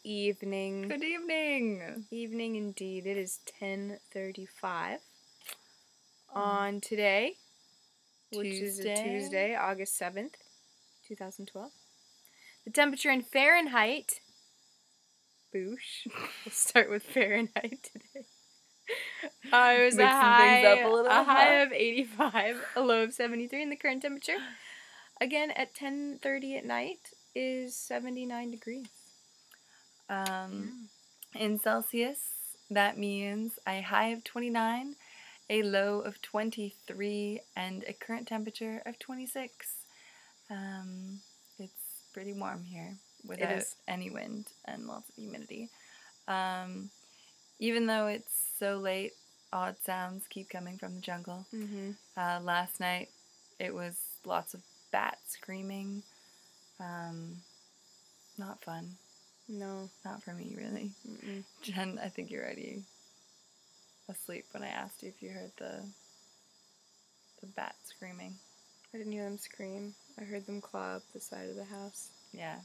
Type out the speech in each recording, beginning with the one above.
evening. Good evening. Evening indeed. It is 10:35 on today, which is a Tuesday, August 7th, 2012. The temperature in Fahrenheit, boosh. We'll start with Fahrenheit today. It was Mixing things up a little, a high of 85, a low of 73, and the current temperature, again at 10:30 at night, is 79 degrees. In Celsius, that means a high of 29, a low of 23, and a current temperature of 26. It's pretty warm here without any wind and lots of humidity. Even though it's so late, odd sounds keep coming from the jungle. Mm-hmm. Last night, it was lots of bats screaming. Not fun. No. Not for me, really. Mm-mm. Jen, I think you're already asleep when I asked you if you heard the bat screaming. I didn't hear them scream. I heard them claw up the side of the house. Yeah.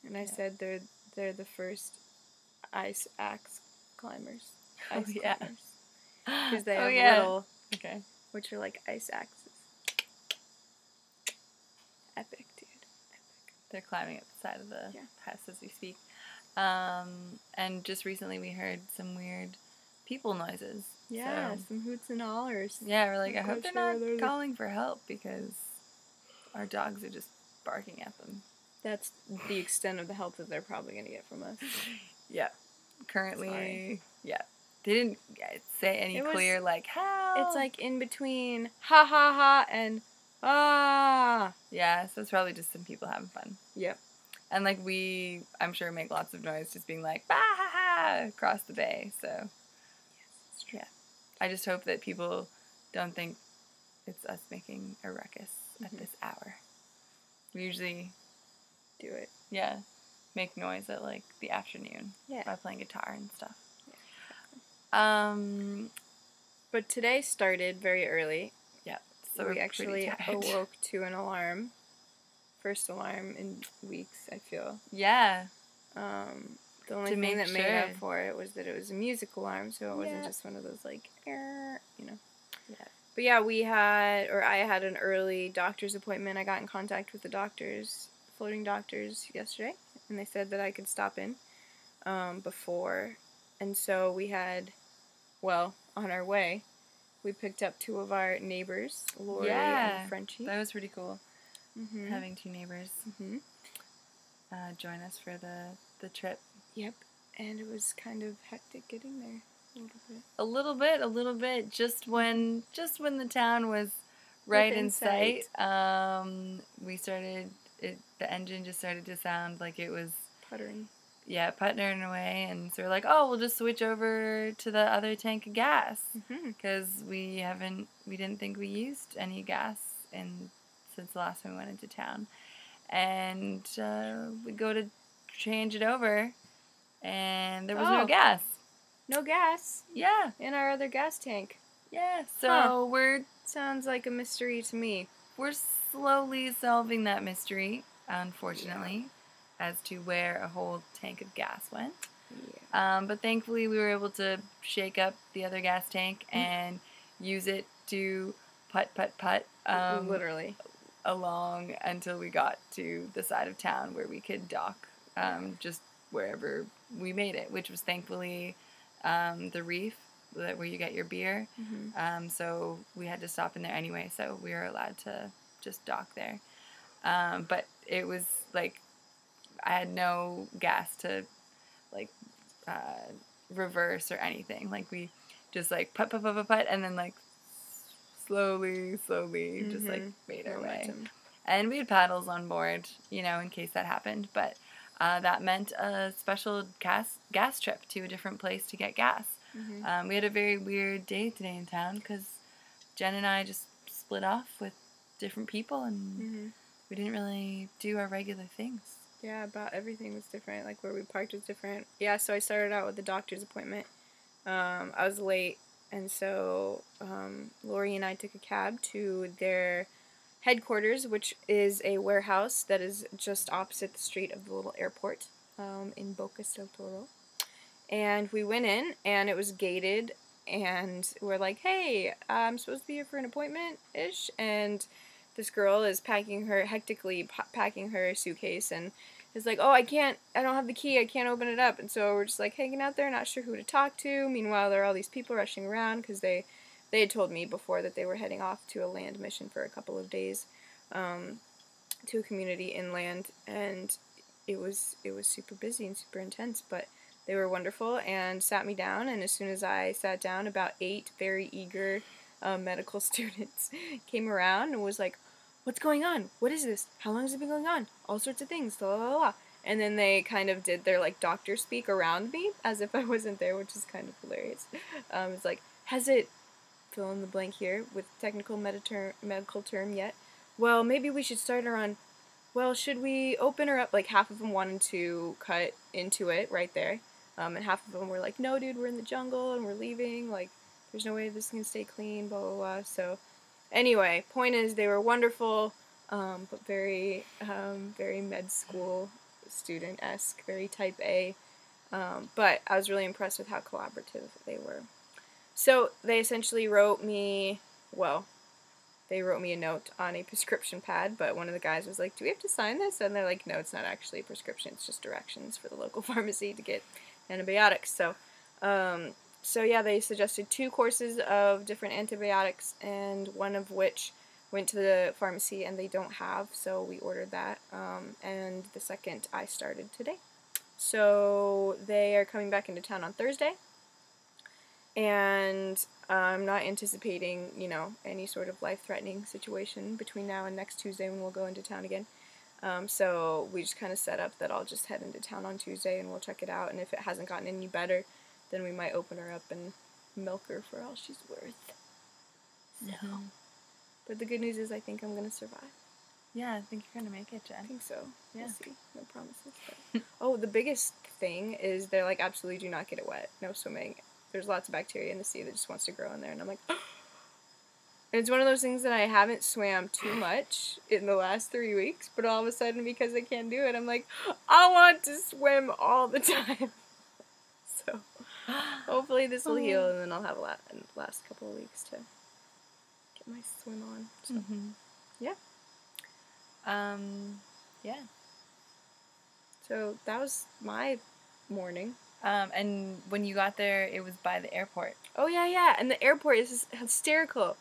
And I said they're the first ice axe climbers. Ice climbers. Because they have little, which are like ice axes. Epic, dude. Epic. They're climbing up the side of the house as we speak. And just recently we heard some weird people noises. Yeah, some hoots and hollers. Yeah, we're like, I hope they're not calling for help because our dogs are just barking at them. That's the extent of the help that they're probably going to get from us. Yeah. Currently, they didn't say any clear, like, help. It's like in between ha ha ha and ah. Yeah, so it's probably just some people having fun. Yep. And like I'm sure make lots of noise just being like, bah ha ha, across the bay, so. Yes, it's true. Yeah. I just hope that people don't think it's us making a ruckus at this hour. We usually do it. Yeah. Make noise at like the afternoon. Yeah. By playing guitar and stuff. Yeah, exactly. But today started very early. Yeah. So we actually awoke to an alarm. First alarm in weeks, I feel. Yeah. The only thing that made up for it was that it was a music alarm, so it wasn't just one of those like, you know. Yeah. But yeah, I had an early doctor's appointment. I got in contact with the floating doctors yesterday, and they said that I could stop in before. And so we had, on our way, we picked up two of our neighbors, Lori and Frenchie. That was pretty cool. Mm-hmm. Having two neighbors join us for the trip. Yep. And it was kind of hectic getting there a little bit. Just when the town was right in sight, the engine just started to sound like it was puttering. Yeah, puttering away, and so we're like, oh, we'll just switch over to the other tank of gas because we didn't think we used any gas since the last time we went into town, and we go to change it over, and there was no gas. No gas? Yeah. In our other gas tank. Yeah, so sounds like a mystery to me. We're slowly solving that mystery, unfortunately, as to where a whole tank of gas went. Yeah. But thankfully we were able to shake up the other gas tank and use it to putt, literally, along until we got to the side of town where we could dock, just wherever we made it, which was thankfully the reef where you get your beer. So we had to stop in there anyway, so we were allowed to just dock there. But it was like I had no gas to like reverse or anything. Like we just like putt, and then like slowly just like made our way. And we had paddles on board, in case that happened. But that meant a special gas trip to a different place to get gas. We had a very weird day today in town because Jenn and I just split off with different people, and we didn't really do our regular things. Yeah, about everything was different. Like where we parked was different. Yeah, so I started out with the doctor's appointment. I was late, and so Lori and I took a cab to their headquarters, which is a warehouse that is just opposite the street of the little airport. in Bocas del Toro. And we went in, and it was gated, and we're like, hey, I'm supposed to be here for an appointment-ish, and this girl is hectically packing her suitcase, and is like, oh, I don't have the key, I can't open it up, and so we're just like hanging out there, not sure who to talk to. Meanwhile, there are all these people rushing around, because they had told me before that they were heading off to a land mission for a couple of days, to a community inland, and it was super busy and super intense, but they were wonderful and sat me down, and as soon as I sat down, about 8 very eager medical students came around and was like, what's going on? What is this? How long has it been going on? All sorts of things, blah, blah, blah. And then they kind of did their, like, doctor speak around me, as if I wasn't there, which is kind of hilarious. It's like, has it, fill in the blank here, with technical medical term yet? Well, maybe we should start her on, well, should we open her up? Like, half of them wanted to cut into it right there. And half of them were like, no, dude, we're in the jungle, and we're leaving, like, there's no way this can stay clean, blah, blah, blah. So, anyway, point is, they were wonderful, but very, very med school student-esque, very type A, but I was really impressed with how collaborative they were. So, they essentially wrote me a note on a prescription pad, but one of the guys was like, do we have to sign this? And they're like, no, it's not actually a prescription, it's just directions for the local pharmacy to get antibiotics. So yeah, they suggested 2 courses of different antibiotics, and one of which went to the pharmacy and they don't have, so we ordered that, and the second I started today. So they are coming back into town on Thursday, and I'm not anticipating, any sort of life-threatening situation between now and next Tuesday when we'll go into town again. So we just kind of set up that I'll just head into town on Tuesday and we'll check it out, and if it hasn't gotten any better, then we might open her up and milk her for all she's worth. So, but the good news is I think I'm going to survive. Yeah, I think you're going to make it, Jen. I think so. Yeah. We'll see. No promises. But. Oh, the biggest thing is they're like, absolutely do not get it wet. No swimming. There's lots of bacteria in the sea that just wants to grow in there, and I'm like, and it's one of those things that I haven't swam too much in the last 3 weeks, but all of a sudden, because I can't do it, I'm like, I want to swim all the time. So, hopefully this will heal, and then I'll have a last couple of weeks to get my swim on. So, yeah. Yeah. So, that was my morning. And when you got there, it was by the airport. Oh, yeah, and the airport is hysterical.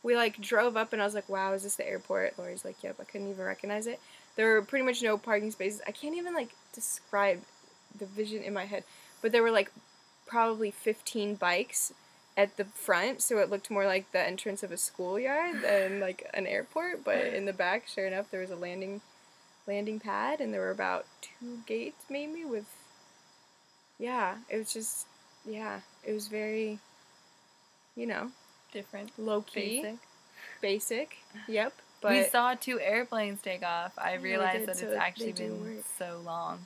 We, drove up, and I was like, wow, is this the airport? Lori's like, yep, I couldn't even recognize it. There were pretty much no parking spaces. I can't even, describe the vision in my head. But there were, probably 15 bikes at the front, so it looked more like the entrance of a schoolyard than, an airport. But in the back, sure enough, there was a landing pad, and there were about 2 gates, maybe, with... Yeah, it was just... Yeah, it was very, different. Low-key. Basic. Yep. But we saw 2 airplanes take off. I realized that so it's actually been work. so long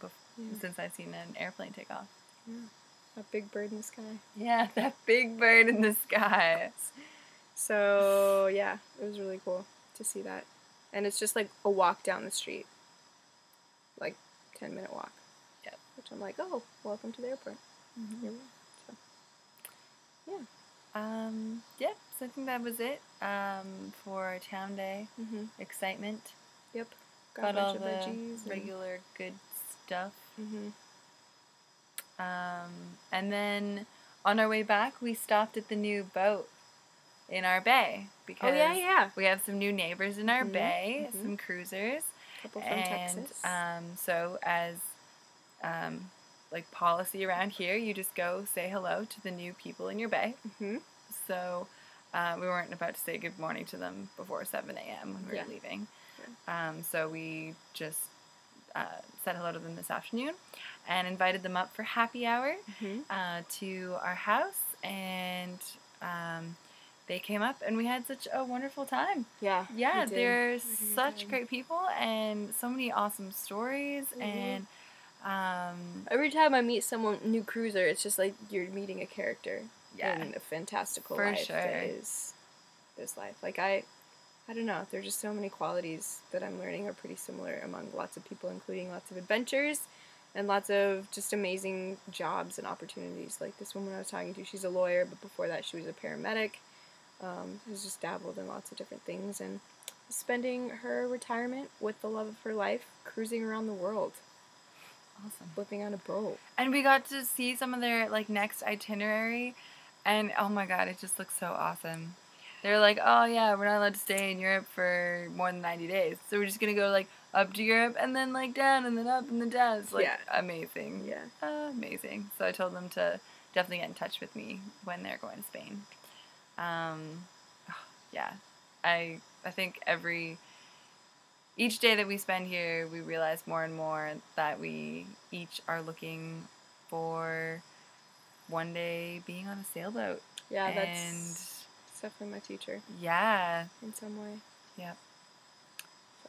since I've seen an airplane take off. Yeah. That big bird in the sky. Yeah, that big bird in the sky. So, yeah, it was really cool to see that. And it's just a walk down the street. 10-minute walk. Yep. Which I'm like, oh, welcome to the airport. Mm-hmm. So, yeah. Yeah, so I think that was it for Town Day. Excitement. Yep. Got all the regular good stuff. And then on our way back, we stopped at the new boat in our bay because we have some new neighbors in our bay, some cruisers. A couple from Texas. So as policy around here, you just go say hello to the new people in your bay. So we weren't about to say good morning to them before 7 a.m. when we were leaving. So we just said hello to them this afternoon and invited them up for happy hour to our house, and they came up and we had such a wonderful time. Yeah, they're such great people and so many awesome stories. And every time I meet someone new cruiser, it's just like you're meeting a character in a fantastical life that is this life. I don't know, there's just so many qualities that I'm learning are pretty similar among lots of people, including lots of adventures And lots of just amazing jobs and opportunities. Like this woman I was talking to, she's a lawyer, but before that she was a paramedic. Has just dabbled in lots of different things and spending her retirement with the love of her life, cruising around the world. Awesome. Flipping on a boat. And we got to see some of their, like, next itinerary, and oh my god, it just looks so awesome. They're like, oh yeah, we're not allowed to stay in Europe for more than 90 days, so we're just gonna go, like, up to Europe, and then, like, down, and then up, and then down. It's, like, amazing. Yeah. Amazing. So I told them to definitely get in touch with me when they're going to Spain. Yeah. I think each day that we spend here, we realize more and more that we each are looking for one day being on a sailboat. Yeah, that's definitely my future. Yeah. In some way. Yep.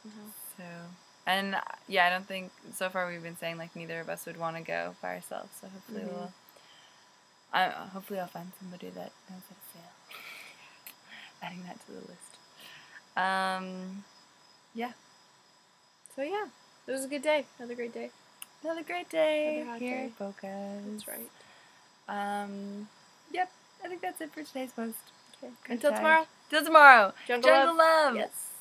Somehow. So, and yeah, I don't think, so far we've been saying, like, neither of us would want to go by ourselves, so hopefully hopefully I'll find somebody that knows how to sail. Adding that to the list. Yeah. So yeah, it was a good day. Another great day. Another great day Another hot here day. at Boca's. That's right. Yep, I think that's it for today's post. Okay. Until tomorrow. Till tomorrow. Jungle Love. Yes.